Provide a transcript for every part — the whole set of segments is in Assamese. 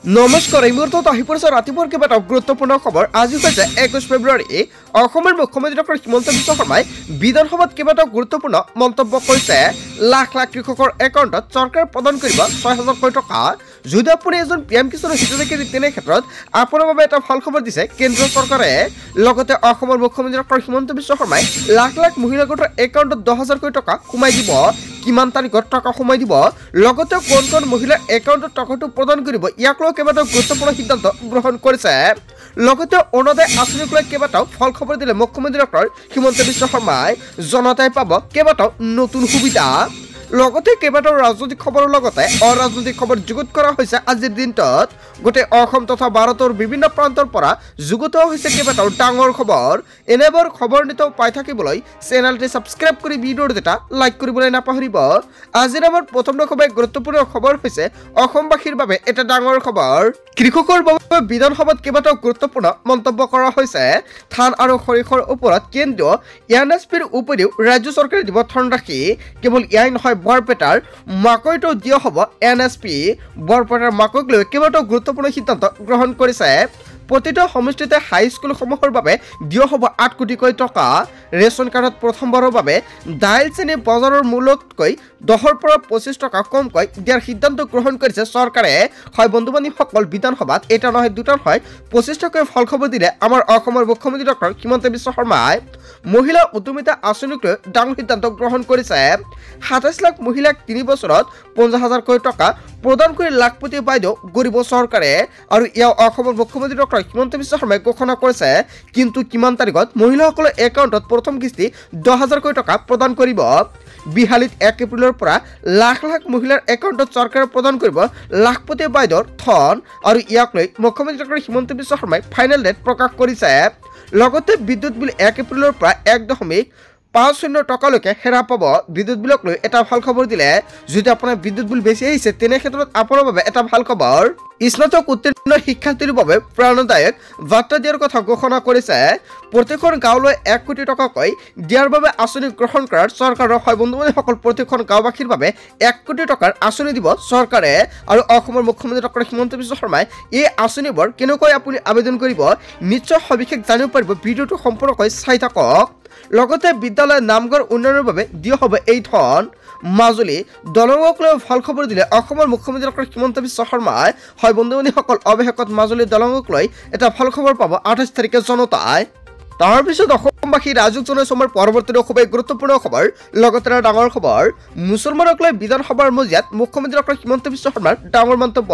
নমস্কাৰ এই মুহূৰ্তত আহি পৰিছে ৰাতিপুৱাৰ কেইবাটাও গুৰুত্বপূৰ্ণ খবৰ। আজি হৈছে 21 ফেব্ৰুৱাৰী। অসমৰ মুখ্যমন্ত্ৰী ডক্টৰ হিমন্ত বিশ্ব শৰ্মাই বিধানসভাত কেইবাটাও গুৰুত্বপূৰ্ণ মন্তব্য কৰিছে। লাখ লাখ কৃষকৰ একাউণ্টত চৰকাৰে প্ৰদান কৰিব 6,000 কোটি টকা। যদি আপুনি এজন PM কিষাণৰ হিতাধিকাৰী তেনে ক্ষেত্ৰত আপোনাৰ বাবে এটা ভাল খবৰ দিছে কেন্দ্ৰীয় চৰকাৰে। লগতে অসমৰ মুখ্যমন্ত্ৰী ডক্টৰ হিমন্ত বিশ্ব শৰ্মাই লাখ লাখ মহিলা গোটৰ একাউণ্টত 10,000 কোটি টকা সোমাই দিব। কিমান তাৰিখত টকা সোমাই দিব, লগতে কোন কোন মহিলাৰ একাউণ্টত টকাটো প্ৰদান কৰিব, ইয়াক লৈ কেইবাটাও গুৰুত্বপূৰ্ণ সিদ্ধান্ত গ্ৰহণ কৰিছে। লগতে অৰুণোদয় আঁচনিক লৈ কেইবাটাও ফল খবৰ দিলে মুখ্যমন্ত্ৰী ডক্টৰ হিমন্ত বিশ্ব শৰ্মাই। জনতাই পাব কেইবাটাও নতুন সুবিধা। লগতে কেইবাটাও ৰাজনৈতিক খবৰৰ লগতে অৰাজনৈতিক খবৰ যুগুত কৰা হৈছে। আজিৰ দিনটোত গোটেই অসম তথা ভাৰতৰ বিভিন্ন প্ৰান্তৰ পৰা যুগুত হৈছে কেইবাটাও ডাঙৰ খবৰ। এনেবোৰ খবৰ নিতৌ পাই থাকিবলৈ চেনেলটি ছাবস্ক্ৰাইব কৰি ভিডিঅ'টো এটা লাইক কৰিবলৈ নাপাহৰিব। আজিৰ আমাৰ প্ৰথম গুৰুত্বপূৰ্ণ খবৰ হৈছে অসমবাসীৰ বাবে এটা ডাঙৰ খবৰ। কৃষকৰ বাবে বিধানসভাত কেইবাটাও গুৰুত্বপূৰ্ণ মন্তব্য কৰা হৈছে। ধান আৰু সৰিয়হৰ ওপৰত কেন্দ্ৰীয় NSPৰ উপৰিও ৰাজ্য চৰকাৰে দিব ধনৰাশি। কেৱল ইয়াই নহয়, বৰপেটাৰ মাকৈটো দিয়া হ'ব NSP। বৰপেটাৰ মাকৈক লৈ কেইবাটাও গুৰুত্বপূৰ্ণ সিদ্ধান্ত গ্ৰহণ কৰিছে। প্ৰতিটো সমষ্টিতে হাইস্কুলসমূহৰ বাবে দিয়া হ'ব 8 কোটিকৈ টকা। ৰেচন কাৰ্ডত প্ৰথমবাৰৰ বাবে দাইল চেনি বজাৰৰ মূল্যতকৈ 10ৰ পৰা 25 টকা কমকৈ দিয়াৰ সিদ্ধান্ত গ্ৰহণ কৰিছে চৰকাৰে। হয় বন্ধু বান্ধৱীসকল, বিধানসভাত এটা নহয় দুটা নহয় 25 টকাকৈ ফল খবৰ দিলে আমাৰ অসমৰ মুখ্যমন্ত্ৰী ডক্টৰ হিমন্ত বিশ্ব শৰ্মাই। মহিলা উদ্যমিতা আঁচনিক লৈ ডাঙৰ সিদ্ধান্ত গ্ৰহণ কৰিছে। 27 লাখ মহিলাক 3 বছৰত 50,000 কোটি টকা প্ৰদান কৰি লাখপতি বাইদেউ গঢ়িব চৰকাৰে। আৰু ইয়াও অসমৰ মুখ্যমন্ত্ৰী ডক্টৰ হিমন্ত বিশ্ব শৰ্মাই ঘোষণা কৰিছে। কিন্তু কিমান তাৰিখত মহিলাসকলৰ একাউণ্টত প্ৰথম কিস্তি 10,000 কোটি টকা প্ৰদান কৰিব। বিহালীত 1 এপ্ৰিলৰ পৰা লাখ লাখ মহিলাৰ একাউণ্টত চৰকাৰে প্ৰদান কৰিব লাখপতি বাইদেউৰ ধন। আৰু ইয়াক লৈ মুখ্যমন্ত্ৰী ডক্টৰ হিমন্ত বিশ্ব শৰ্মাই ফাইনেল ডেট প্ৰকাশ কৰিছে। লগতে বিদ্যুৎ বিল 1 এপ্ৰিলৰ পৰা 1.50 টকালৈকে হেৰা পাব। বিদ্যুৎ বিলক লৈ এটা ভাল খবৰ দিলে। যদি আপোনাৰ বিদ্যুৎ বিল বেছি আহিছে তেনে ক্ষেত্ৰত আপোনাৰ বাবে এটা ভাল খবৰ। স্নাতক উত্তীৰ্ণ শিক্ষাৰ্থীৰ বাবে প্ৰেৰণাদায়ক বাৰ্তা দিয়াৰ কথা ঘোষণা কৰিছে। প্ৰতিখন গাঁৱলৈ 1 কোটি টকাকৈ দিয়াৰ বাবে আঁচনি গ্ৰহণ কৰাৰ চৰকাৰৰ হয় বন্ধু বান্ধৱীসকল। প্ৰতিখন গাঁওবাসীৰ বাবে 1 কোটি টকাৰ আঁচনি দিব চৰকাৰে। আৰু অসমৰ মুখ্যমন্ত্ৰী ডক্টৰ হিমন্ত বিশ্ব শৰ্মাই এই আঁচনিবোৰ কেনেকৈ আপুনি আবেদন কৰিব নিশ্চয় সবিশেষ জানিব পাৰিব। ভিডিঅ'টো সম্পূৰ্ণকৈ চাই থাকক। লগতে বিদ্যালয় নামঘৰ উন্নয়নৰ বাবে দিয়া হ'ব এই ধন। মাজুলী দলঙক লৈ ভাল খবৰ দিলে অসমৰ মুখ্যমন্ত্ৰী ডক্টৰ হিমন্ত বিশ্ব শৰ্মাই। হয় বন্ধু বান্ধৱীসকল, অৱশেষত মাজুলী দলঙক লৈ এটা ভাল খবৰ পাব 28 তাৰিখে জনতাই। তাৰপিছত অসমবাসী ৰাজুক জনাইছো আমাৰ পৰৱৰ্তী খুবেই গুৰুত্বপূৰ্ণ খবৰ। লগতে ডাঙৰ খবৰ, মুছলমানক লৈ বিধানসভাৰ মজিয়াত মুখ্যমন্ত্ৰী ডক্টৰ হিমন্ত বিশ্ব শৰ্মাৰ ডাঙৰ মন্তব্য।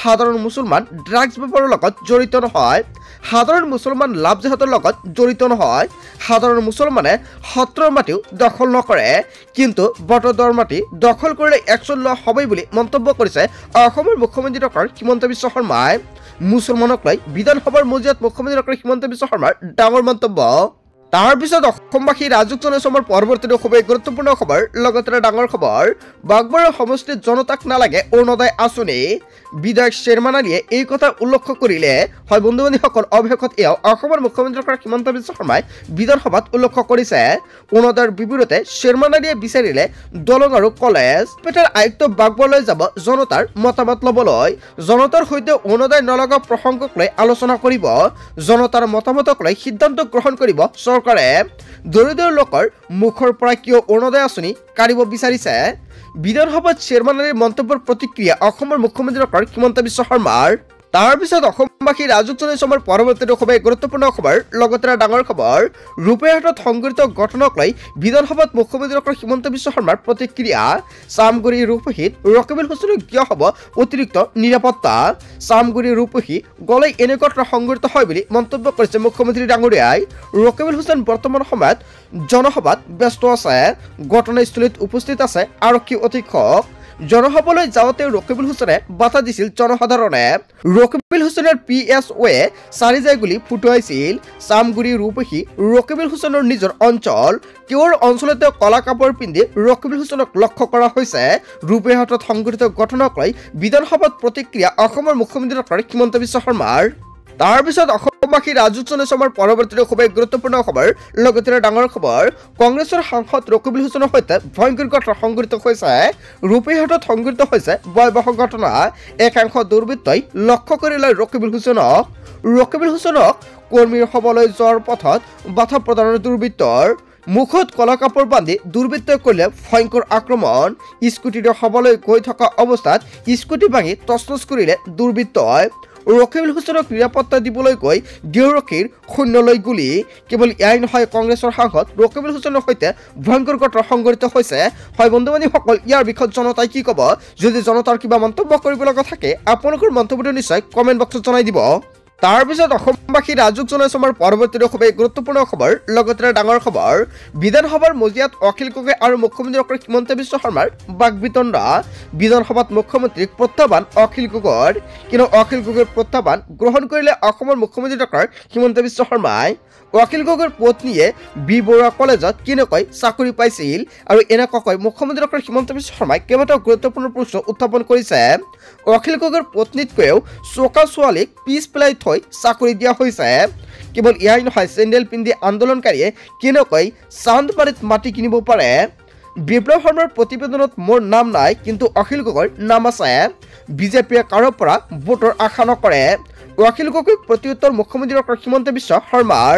সাধাৰণ মুছলমান ড্ৰাগছ বেপাৰৰ লগত জড়িত নহয়। সাধাৰণ মুছলমান লাভ জেহাদৰ লগত জড়িত নহয়। সাধাৰণ মুছলমানে সত্ৰৰ মাটিও দখল নকৰে, কিন্তু বটদ্ৰৱাৰ মাটি দখল কৰিলে একশ্যন লোৱা হ'বই বুলি মন্তব্য কৰিছে অসমৰ মুখ্যমন্ত্ৰী ডক্টৰ হিমন্ত বিশ্ব শৰ্মাই। মুছলমানক লৈ বিধানসভাৰ মজিয়াত মুখ্যমন্ত্ৰী ডক্টৰ হিমন্ত বিশ্ব শৰ্মাৰ ডাঙৰ মন্তব্য। তাৰপিছত অসমবাসী ৰাজুক জনাইছো আমাৰ পৰৱৰ্তী খুবেই গুৰুত্বপূৰ্ণ খবৰ। লগতে ডাঙৰ খবৰ, বাগবাৰা সমষ্টিত জনতাক নালাগে অৰুণোদয় আঁচনি। বিধায়ক শ্বেৰমান আলীয়ে এই কথা উল্লেখ কৰিলে। হয় বন্ধু বান্ধৱীসকল, অৱশেষত এয়াও অসমৰ মুখ্যমন্ত্ৰী ডক্টৰ হিমন্ত বিশ্ব শৰ্মাই বিধানসভাত উল্লেখ কৰিছে। অৰুণোদয়ৰ বিপৰীতে শ্বেৰমান আলীয়ে বিচাৰিলে দলং আৰু কলেজ। পেটাৰ আয়ুক্ত বাগবাৰলৈ যাব জনতাৰ মতামত ল'বলৈ। জনতাৰ সৈতে অৰুণোদয় নলগা প্ৰসংগক লৈ আলোচনা কৰিব। জনতাৰ মতামতক লৈ সিদ্ধান্ত গ্ৰহণ কৰিব চৰকাৰে। দৰিদ্ৰ লোকৰ মুখৰ পৰা কিয় অৰুণোদয় আঁচনি কাঢ়িব বিচাৰিছে। বিধানসভাত শ্বেৰমান আলীৰ মন্তব্যৰ প্ৰতিক্ৰিয়া অসমৰ মুখ্যমন্ত্ৰী ডক্টৰ হিমন্ত বিশ্ব শৰ্মাৰ। তাৰপিছত অসমবাসী ৰাজুক জনাইছো আমাৰ পৰৱৰ্তী খুবেই গুৰুত্বপূৰ্ণ খবৰ। লগতে ডাঙৰ খবৰ, ৰূপেহাটত সংঘটিত ঘটনাক লৈ বিধানসভাত মুখ্যমন্ত্ৰী ডক্টৰ হিমন্ত বিশ্ব শৰ্মাৰ প্ৰতিক্ৰিয়া। চামগুৰি ৰূপহীত ৰকিবুল হুছেইনক দিয়া হ'ব অতিৰিক্ত নিৰাপত্তা। চামগুৰি ৰূপহী গ'লে এনে ঘটনা সংঘটিত হয় বুলি মন্তব্য কৰিছে মুখ্যমন্ত্ৰী ডাঙৰীয়াই। ৰকিবুল হুছেইন বৰ্তমান সময়ত জনসভাত ব্যস্ত আছে। ঘটনাস্থলীত উপস্থিত আছে আৰক্ষী অধীক্ষক। জনসভালৈ যাওঁতে ৰকিবুল হুছেইনে বাধা দিছিল জনসাধাৰণে। ৰকিবুল হুছেইনৰ PSOয়ে 4 যায় গুলী ফুটুৱাইছিল। চামগুৰি ৰূপহী ৰকিবুল হুছেইনৰ নিজৰ অঞ্চল। তেওঁৰ অঞ্চলতে কলা কাপোৰ পিন্ধি ৰকিবুল হুছেইনক লক্ষ্য কৰা হৈছে। ৰূপেহাটত সংঘটিত ঘটনাক লৈ বিধানসভাত প্ৰতিক্ৰিয়া অসমৰ মুখ্যমন্ত্ৰী ডক্টৰ হিমন্ত বিশ্ব শৰ্মাৰ। তাৰপিছত অসম অসমবাসী ৰাজুক জনাইছো আমাৰ পৰৱৰ্তী খুবেই গুৰুত্বপূৰ্ণ খবৰ লগতে ডাঙৰ খবৰ কংগ্ৰেছৰ সাংসদ ৰকিবুল হুছেইনৰ সৈতে ভয়ংকৰ ঘটনা সংঘটিত হৈছে ৰূপেহাটত সংঘটিত হৈছে ভয়াবহ ঘটনা একাংশ দুৰ্বৃত্তই লক্ষ্য কৰি লয় ৰকিবুল হুছেইনক কৰ্মীৰ সভালৈ যোৱাৰ পথত বাধা প্ৰদানৰ দুৰ্বৃত্তৰ মুখত কলা কাপোৰ বান্ধি দুৰ্বৃত্তই কৰিলে ভয়ংকৰ আক্ৰমণ স্কুটিৰে সভালৈ গৈ থকা অৱস্থাত স্কুটি ভাঙি তছনছ কৰিলে দুৰ্বৃত্তই ৰকিবুল হুছেইনক নিৰাপত্তা দিবলৈ গৈ দেউৰক্ষীৰ শূন্যলৈ গুলি কেৱল এয়াই নহয় কংগ্ৰেছৰ সাংসদ ৰকিবুল হুছেইনৰ সৈতে ভয়ংকৰ ঘটনা সংঘটিত হৈছে হয় বন্ধু বান্ধৱীসকল ইয়াৰ বিষয়ত জনতাই কি ক'ব যদি জনতাৰ কিবা মন্তব্য কৰিব লগা থাকে আপোনালোকৰ মন্তব্যটো নিশ্চয় কমেণ্ট বক্সত জনাই দিব তাৰ পিছত অসমবাসী ৰাজুক জনাইছো আমাৰ পৰৱৰ্তী খুবেই গুৰুত্বপূৰ্ণ খবৰ লগতে ডাঙৰ খবৰ বিধানসভাৰ মজিয়াত অখিল গগৈ আৰু মুখ্যমন্ত্ৰী ডক্টৰ হিমন্ত বিশ্ব শৰ্মাৰ বাকবিতণ্ডা বিধানসভাত মুখ্যমন্ত্ৰীক প্ৰত্যাহ্বান অখিল গগৈৰ কিন্তু অখিল গগৈৰ প্ৰত্যাহ্বান গ্ৰহণ কৰিলে অসমৰ মুখ্যমন্ত্ৰী ডক্টৰ হিমন্ত বিশ্ব শৰ্মাই অখিল গগৈৰ পত্নীয়ে বি বৰুৱা কলেজত কেনেকৈ চাকৰি পাইছিল আৰু এনেকৈ মুখ্যমন্ত্ৰী ডক্টৰ হিমন্ত বিশ্ব শৰ্মাই কেইবাটাও গুৰুত্বপূৰ্ণ প্ৰশ্ন উত্থাপন কৰিছে অখিল গগৈৰ পত্নীতকৈও চোকা ছোৱালীক পিছ পেলাই থৈ চাকৰি দিয়া হৈছে কেৱল এয়াই নহয় চেণ্ডেল পিন্ধি আন্দোলনকাৰীয়ে কেনেকৈ চান্দমাৰীত মাটি কিনিব পাৰে বিপ্লৱ শৰ্মাৰ প্ৰতিবেদনত মোৰ নাম নাই কিন্তু অখিল গগৈৰ নাম আছে বিজেপিয়ে কাৰো পৰা ভোটৰ আশা নকৰে অখিল গগৈক প্ৰত্যুত্তৰ মুখ্যমন্ত্ৰী ডক্টৰ হিমন্ত বিশ্ব শৰ্মাৰ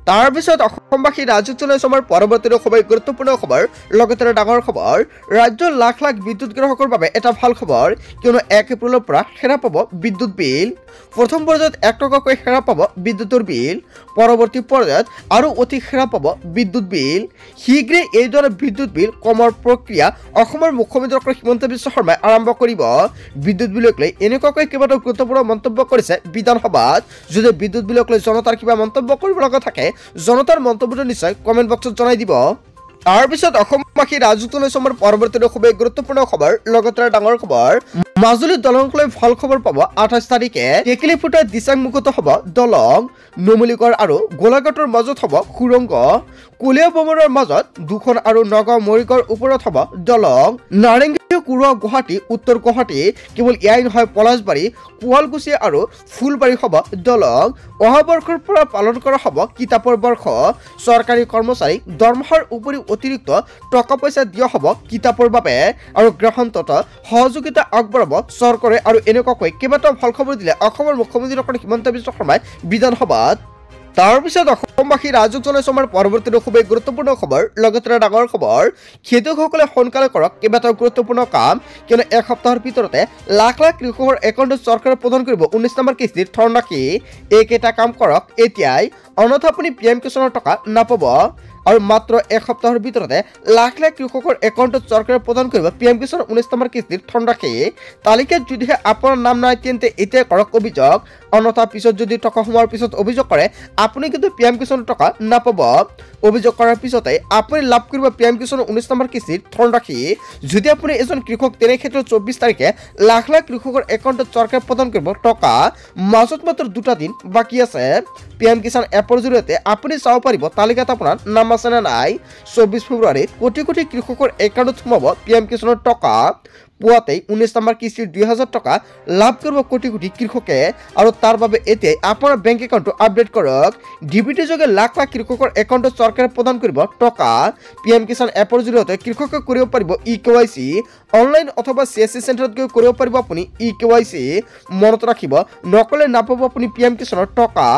তাৰ পিছত অসমবাসী ৰাজুক জনাইছো আমাৰ পৰৱৰ্তী খুবেই গুৰুত্বপূৰ্ণ খবৰ লগতে ডাঙৰ খবৰ ৰাজ্যৰ লাখ লাখ বিদ্যুৎ গ্ৰাহকৰ বাবে এটা ভাল খবৰ কিয়নো 1 এপ্ৰিলৰ পৰা হেৰা পাব বিদ্যুৎ বিল প্ৰথম পৰ্যায়ত 1 টকাকৈ হেৰা পাব বিদ্যুতৰ বিল পৰৱৰ্তী পৰ্যায়ত আৰু অধিক হেৰা পাব বিদ্যুৎ বিল শীঘ্ৰে এইদৰে বিদ্যুৎ বিল কমৰ প্ৰক্ৰিয়া অসমৰ মুখ্যমন্ত্ৰী ডক্টৰ হিমন্ত বিশ্ব শৰ্মাই আৰম্ভ কৰিব বিদ্যুৎ বিলক লৈ এনেকুৱাকৈ কেইবাটাও গুৰুত্বপূৰ্ণ মন্তব্য কৰিছে বিধানসভাত যদি বিদ্যুৎ বিলক লৈ জনতাৰ কিবা মন্তব্য কৰিব লগা থাকে জনতাৰ মন্তব্যটো নিশ্চয় কমেণ্ট বক্সত জনাই দিব তাৰ পিছত অসমবাসী ৰাজুক জনাইছো আমাৰ পৰৱৰ্তী খুবেই গুৰুত্বপূৰ্ণ খবৰ লগতে ডাঙৰ খবৰ মাজুলীত দলংক লৈ ভাল খবৰ পাব 28 তাৰিখে টেকেলি ফুটা দিচাং মুখত হ'ব দলং নুমলীগড় আৰু গোলাঘাটৰ মাজত হ'ব সুৰংগ কলীয়া বমৰৰ মাজত দুখন আৰু নগাঁও মৰিগাঁৱৰ ওপৰত হ'ব দলং নাৰেংগী কুৰুৱা গুৱাহাটী উত্তৰ গুৱাহাটী কেৱল এয়াই নহয় পলাশবাৰী শুৱালকুছি আৰু ফুলবাৰী হ'ব দলং অহা বৰ্ষৰ পৰা পালন কৰা হ'ব কিতাপৰ বৰ্ষ চৰকাৰী কৰ্মচাৰীক দৰমহাৰ উপৰি অতিৰিক্ত টকা পইচা দিয়া হ'ব কিতাপৰ বাবে আৰু গ্ৰহণত সহযোগিতা আগবঢ়াব চৰকাৰে আৰু এনেকুৱাকৈ কেইবাটাও ভাল খবৰ দিলে অসমৰ মুখ্যমন্ত্ৰী ডক্টৰ হিমন্ত বিশ্ব শৰ্মাই বিধানসভাত তাৰ পিছত অসমবাসী ৰাজুক জনাইছো আমাৰ পৰৱৰ্তী খুবেই গুৰুত্বপূৰ্ণ খবৰ লগতে ডাঙৰ খবৰ খেতিয়কসকলে সোনকালে কৰক কেইবাটাও গুৰুত্বপূৰ্ণ কাম কিয়নো এক সপ্তাহৰ ভিতৰতে লাখ লাখ কৃষকৰ একাউণ্টত চৰকাৰে প্ৰদান কৰিব 19 নম্বৰ কিস্তিৰ ধনৰাশি এইকেইটা কাম কৰক এতিয়াই অন্যথা আপুনি PM কিষাণৰ টকা নাপাব আৰু মাত্ৰ এক সপ্তাহৰ ভিতৰতে লাখ লাখ কৃষকৰ একাউণ্টত চৰকাৰে প্ৰদান কৰিব PM কিষাণ 19 নম্বৰ কিস্তিৰ ধনৰাশি তালিকাত যদিহে আপোনাৰ নাম নাই তেন্তে এতিয়া কৰক অভিযোগ অন্যথা পিছত যদি টকা সোমোৱাৰ পিছত অভিযোগ কৰে আপুনি কিন্তু PM কিষাণৰ টকা নাপাব অভিযোগ কৰাৰ পিছতে আপুনি লাভ কৰিব PM কিষাণ 19 নম্বৰ কিস্তিৰ ধনৰাশি যদি আপুনি এজন কৃষক তেনে ক্ষেত্ৰত 24 তাৰিখে লাখ লাখ কৃষকৰ একাউণ্টত চৰকাৰে প্ৰদান কৰিব টকা মাজত মাত্ৰ 2টা দিন বাকী আছে PM কিষাণ এপৰ জৰিয়তে আপুনি চাব পাৰিব তালিকাত আপোনাৰ নাম আছে না নাই 24 ফেব্ৰুৱাৰীত কোটি কোটি কৃষকৰ একাউণ্টত সোমাব PM কিষাণৰ টকা পুৱাতেই 19 নম্বৰ কিস্তিৰ 2000 টকা লাভ কৰিব কোটি কোটি কৃষকে আৰু তাৰ বাবে এতিয়াই আপোনাৰ বেংক একাউণ্টটো আপডেট কৰক ডিবিটি যোগে লাখ লাখ কৃষকৰ একাউণ্টত চৰকাৰে প্ৰদান কৰিব টকা PM কিষাণ এপৰ জৰিয়তে কৃষকে কৰিব পাৰিব EKYC অনলাইন অথবা CSC চেণ্টাৰত গৈ কৰিব পাৰিব আপুনি EKYC মনত ৰাখিব নকলে নাপাব আপুনি PM কিষাণৰ টকা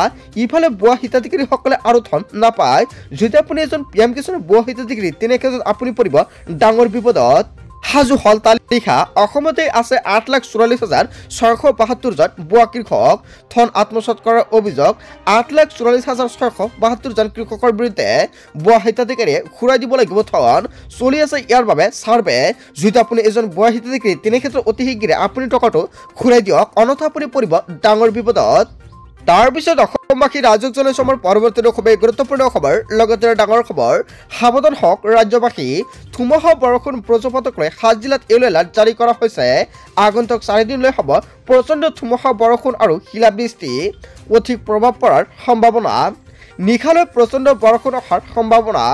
ইফালে বুৱা হিতাধিকাৰীসকলে আৰু ধন নাপায় যদি আপুনি এজন PM কিষাণৰ বুৱা হিতাধিকাৰী তেনে ক্ষেত্ৰত আপুনি পৰিব ডাঙৰ বিপদত হাজু হল তালিকা অসমতে আছে 8,44,672 জন বুৱা কৃষক ধন আত্মসাৎ কৰাৰ অভিযোগ 8,44,672 জন কৃষকৰ বিৰুদ্ধে বুৱা হিতাধিকাৰীয়ে ঘূৰাই দিব লাগিব ধন চলি আছে ইয়াৰ বাবে সাৰ্ভে যদি আপুনি এজন বুৱা হিতাধিকাৰী তেনে ক্ষেত্ৰত অতি শীঘ্ৰে আপুনি টকাটো ঘূৰাই দিয়ক অন্যথা আপুনি পৰিব ডাঙৰ বিপদত তাৰ পিছত অসমবাসী ৰাজুক জনাইছো আমাৰ পৰৱৰ্তী খুবেই গুৰুত্বপূৰ্ণ খবৰ লগতে ডাঙৰ খবৰ সাৱধান হওক ৰাজ্যবাসী ধুমুহা বৰষুণ বজ্ৰপাতক লৈ 7 জিলাত য়েলো এলাৰ্ট জাৰি কৰা হৈছে আগন্তুক 4 দিনলৈ হ'ব প্ৰচণ্ড ধুমুহা বৰষুণ আৰু শিলাবৃষ্টি অধিক প্ৰভাৱ পৰাৰ সম্ভাৱনা নিশালৈ প্ৰচণ্ড বৰষুণ অহাৰ সম্ভাৱনা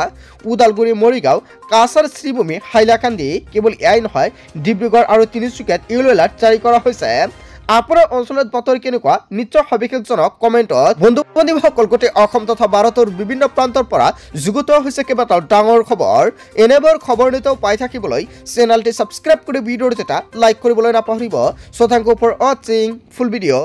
উদালগুৰি মৰিগাঁও কাছাৰ শ্ৰীভূমি হাইলাকান্দি কেৱল এয়াই নহয় ডিব্ৰুগড় আৰু তিনিচুকীয়াত য়েলো এলাৰ্ট জাৰি কৰা হৈছে আপোনাৰ অঞ্চলত বতৰ কেনেকুৱা নিশ্চয় সবিশেষ জনাওক কমেণ্টত। বন্ধু বান্ধৱীসকল গোটেই অসম তথা ভাৰতৰ বিভিন্ন প্ৰান্তৰ পৰা যুগুতোৱা হৈছে কেইবাটাও ডাঙৰ খবৰ। এনেবোৰ খবৰ নিতৌ পাই থাকিবলৈ চেনেলটি ছাবস্ক্ৰাইব কৰি ভিডিঅ'টো এটা লাইক কৰিবলৈ নাপাহৰিব। So thank you for watching full video.